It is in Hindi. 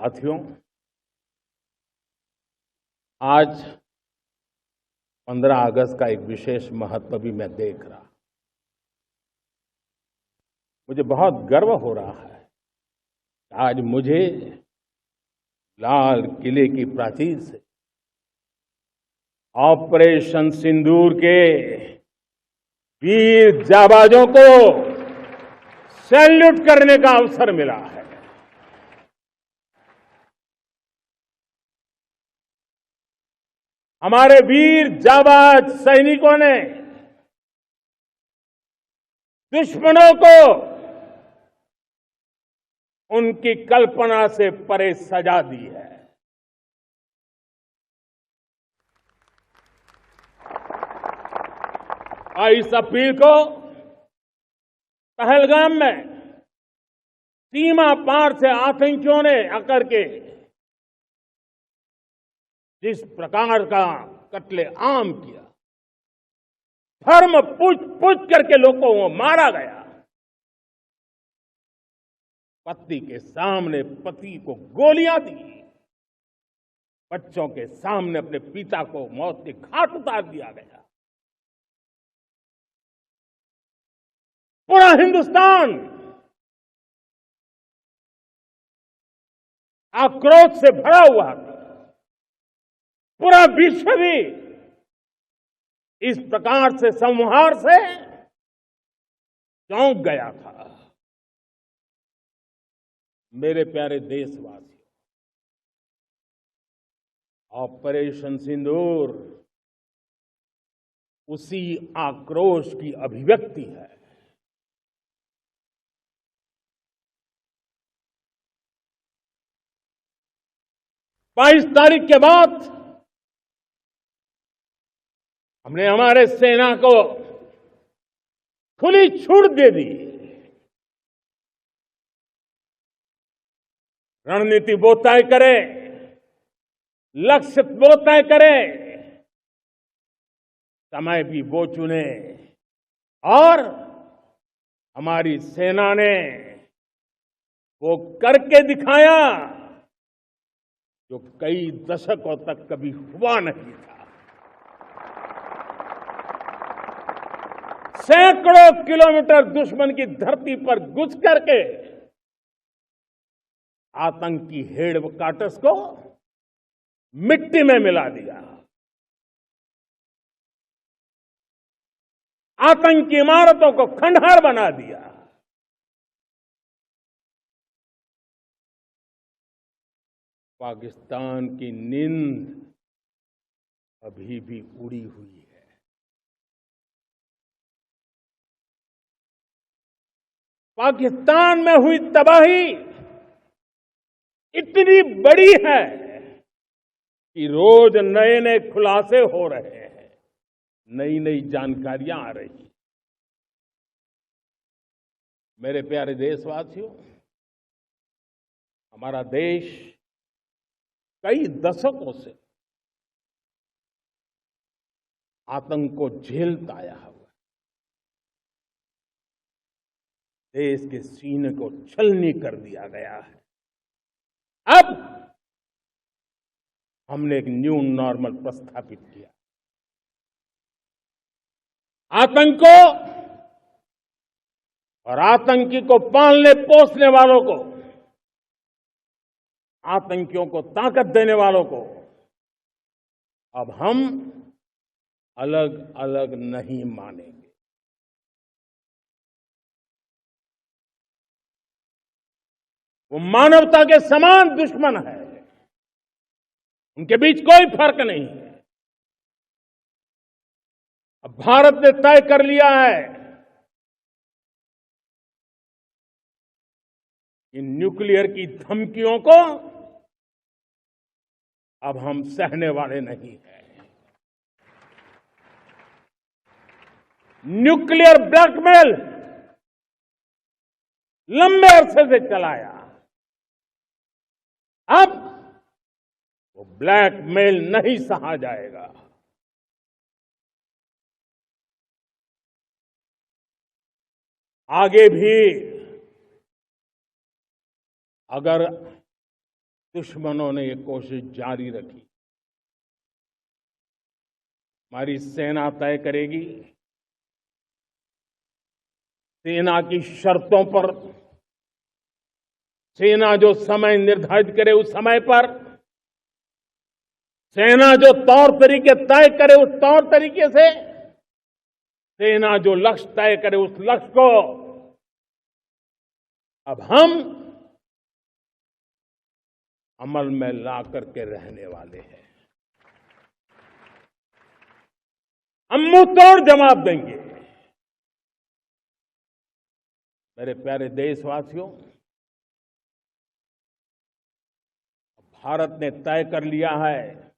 साथियों, आज 15 अगस्त का एक विशेष महत्व भी मैं देख रहा। मुझे बहुत गर्व हो रहा है। आज मुझे लाल किले की प्राचीर से ऑपरेशन सिंदूर के वीर जाबाजों को सैल्यूट करने का अवसर मिला है। हमारे वीर जाबाज सैनिकों ने दुश्मनों को उनकी कल्पना से परे सजा दी है। और इस अपील को पहलगाम में सीमा पार से आतंकियों ने आकर के जिस प्रकार का कत्ले आम किया, धर्म पूछ करके लोगों को मारा गया। पत्नी के सामने पति को गोलियां दी, बच्चों के सामने अपने पिता को मौत के घाट उतार दिया गया। पूरा हिंदुस्तान आक्रोश से भरा हुआ था। पूरा विश्व भी इस प्रकार से संहार से चौंक गया था। मेरे प्यारे देशवासियों, ऑपरेशन सिंदूर उसी आक्रोश की अभिव्यक्ति है। बाईस तारीख के बाद हमने हमारे सेना को खुली छूट दे दी। रणनीति वो तय करे, लक्ष्य वो तय करे, समय भी वो चुने। और हमारी सेना ने वो करके दिखाया जो कई दशकों तक कभी हुआ नहीं था। सैकड़ों किलोमीटर दुश्मन की धरती पर घुस करके आतंकी हेडक्वार्टर्स को मिट्टी में मिला दिया। आतंकी इमारतों को खंडहर बना दिया। पाकिस्तान की नींद अभी भी उड़ी हुई है। पाकिस्तान में हुई तबाही इतनी बड़ी है कि रोज नए नए खुलासे हो रहे हैं, नई नई जानकारियां आ रही हैं। मेरे प्यारे देशवासियों, हमारा देश कई दशकों से आतंक को झेलता आया हुआ। देश के सीने को छलनी कर दिया गया है। अब हमने एक न्यू नॉर्मल प्रस्थापित किया। आतंक को और आतंकी को पालने पोसने वालों को, आतंकियों को ताकत देने वालों को अब हम अलग अलग नहीं मानेंगे। वो मानवता के समान दुश्मन है। उनके बीच कोई फर्क नहीं है। अब भारत ने तय कर लिया है कि न्यूक्लियर की धमकियों को अब हम सहने वाले नहीं हैं। न्यूक्लियर ब्लैकमेल लंबे अरसे से चलाया। अब वो ब्लैकमेल नहीं सहा जाएगा। आगे भी अगर दुश्मनों ने ये कोशिश जारी रखी। हमारी सेना तय करेगी, सेना की शर्तों पर, सेना जो समय निर्धारित करे उस समय पर, सेना जो तौर तरीके तय करे उस तौर तरीके से, सेना जो लक्ष्य तय करे उस लक्ष्य को अब हम अमल में ला करके रहने वाले हैं। हम मुंह तोड़ जवाब देंगे। मेरे प्यारे देशवासियों, भारत ने तय कर लिया है